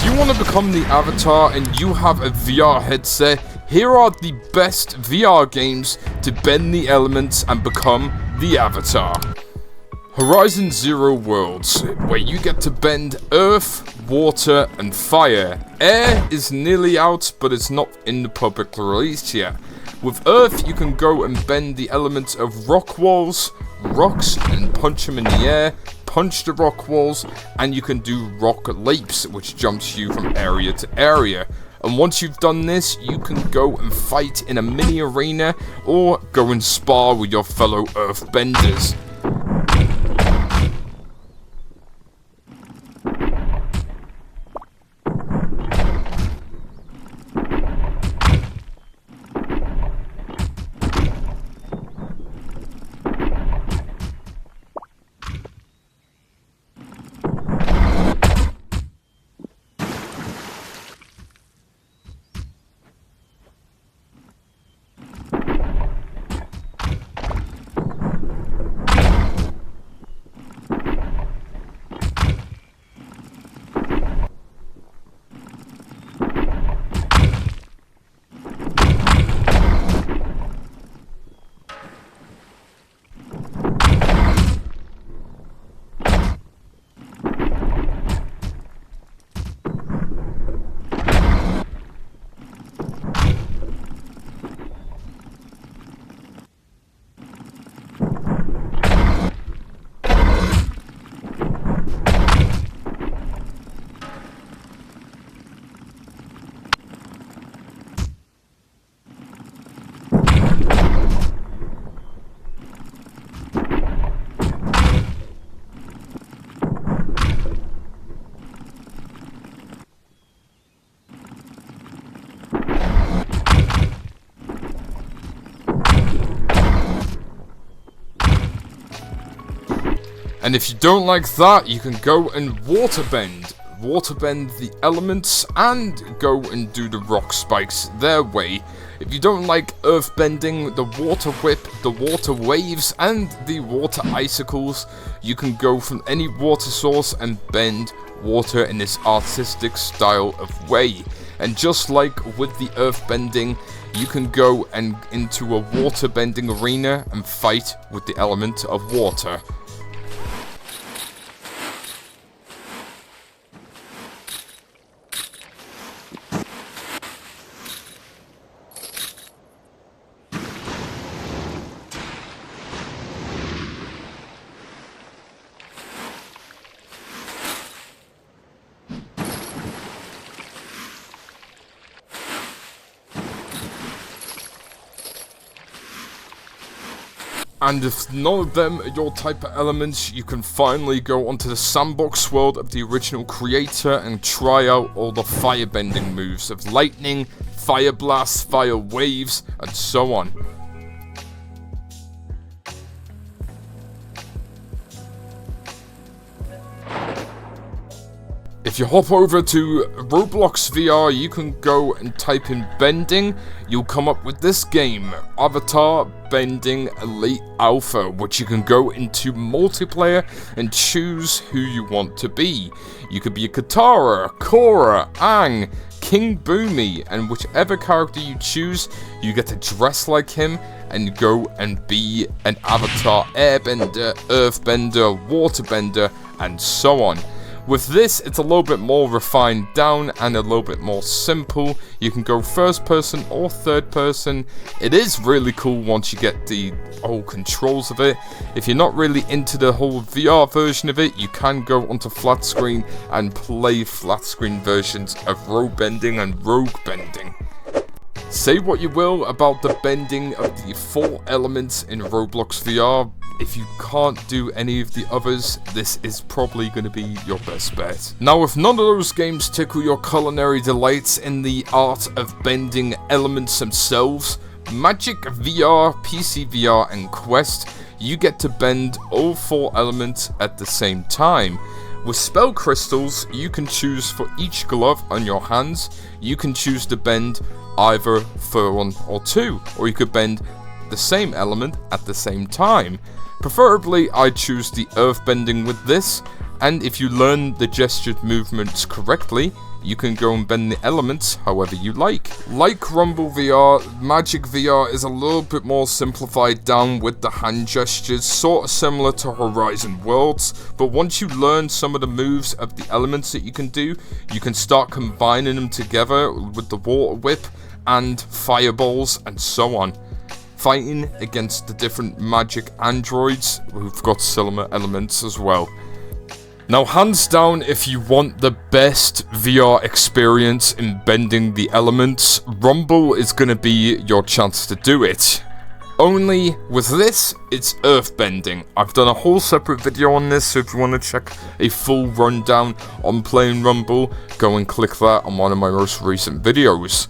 you want to become the avatar and you have a VR headset, here are the best VR games to bend the elements and become the avatar. Horizon Zero Worlds, where you get to bend earth, water, and fire. Air is nearly out, but it's not in the public release yet. With earth, you can go and bend the elements of rock walls, rocks, and punch them in the air, punch the rock walls, and you can do rock leaps, which jumps you from area to area. And once you've done this, you can go and fight in a mini arena, or go and spar with your fellow earthbenders. And if you don't like that, you can go and waterbend the elements and go and do the rock spikes their way. If you don't like earthbending, the water whip, the water waves, and the water icicles, you can go from any water source and bend water in this artistic style of way. And just like with the earthbending, you can go and into a waterbending arena and fight with the element of water. And if none of them are your type of elements, you can finally go onto the sandbox world of the original creator and try out all the firebending moves of lightning, fire blasts, fire waves, and so on. If you hop over to Roblox VR, you can go and type in bending. You'll come up with this game, Avatar Bending Elite Alpha, which you can go into multiplayer and choose who you want to be. You could be a Katara, Korra, Aang, King Boomy, and whichever character you choose, you get to dress like him and go and be an avatar airbender, earthbender, waterbender, and so on. With this, it's a little bit more refined down and a little bit more simple. You can go first person or third person. It is really cool once you get the whole controls of it. If you're not really into the whole VR version of it, you can go onto flat screen and play flat screen versions of road bending and rogue bending. Say what you will about the bending of the 4 elements in Roblox VR. If you can't do any of the others, this is probably going to be your best bet. Now, if none of those games tickle your culinary delights in the art of bending elements themselves, Magic VR, pcvr, and Quest, you get to bend all 4 elements at the same time. With spell crystals, you can choose for each glove on your hands, you can choose to bend either for 1 or 2, or you could bend the same element at the same time. Preferably, I choose the earth bending with this, and if you learn the gestured movements correctly, you can go and bend the elements however you like. Like Rumble VR, Magic VR is a little bit more simplified down with the hand gestures, sort of similar to Horizon Worlds, but once you learn some of the moves of the elements that you can do, you can start combining them together with the water whip and fireballs and so on, fighting against the different magic androids who've got similar elements as well. Now, hands down, if you want the best VR experience in bending the elements, Rumble is going to be your chance to do it. Only with this, it's earthbending. I've done a whole separate video on this, so if you want to check a full rundown on playing Rumble, go and click that on one of my most recent videos.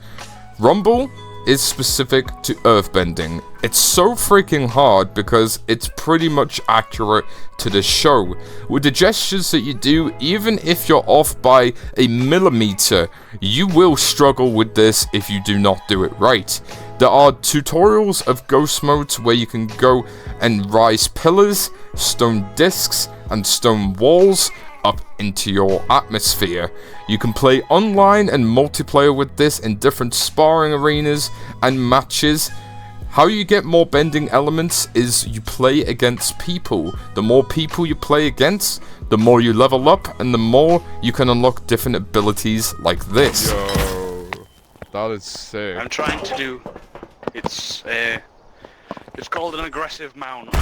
Rumble is specific to earthbending. It's so freaking hard because it's pretty much accurate to the show. With the gestures that you do, even if you're off by a millimeter, you will struggle with this if you do not do it right. There are tutorials of ghost modes where you can go and rise pillars, stone discs, and stone walls up into your atmosphere. You can play online and multiplayer with this in different sparring arenas and matches. How you get more bending elements is you play against people. The more people you play against, the more you level up and the more you can unlock different abilities like this. Yo, that is sick. I'm trying to do, it's called an aggressive mount.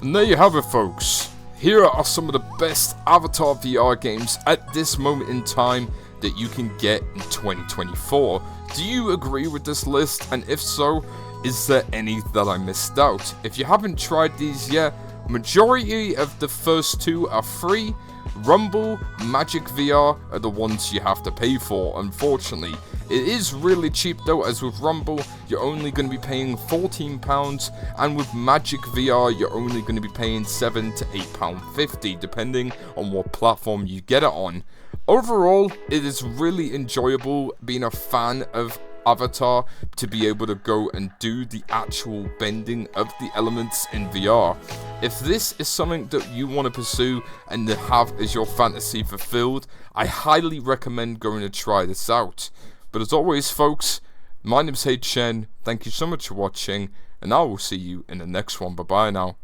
And there you have it, folks. Here are some of the best Avatar VR games at this moment in time that you can get in 2024. Do you agree with this list? And if so, is there any that I missed out? If you haven't tried these yet, majority of the first two are free. Rumble, Magic VR are the ones you have to pay for, unfortunately. It is really cheap though, as with Rumble, you're only going to be paying £14, and with Magic VR, you're only going to be paying £7 to £8.50, depending on what platform you get it on. Overall, it is really enjoyable being a fan of Avatar to be able to go and do the actual bending of the elements in VR. If this is something that you want to pursue and to have as your fantasy fulfilled, I highly recommend going to try this out. But as always, folks, my name's HN, thank you so much for watching, and I will see you in the next one. Bye bye now.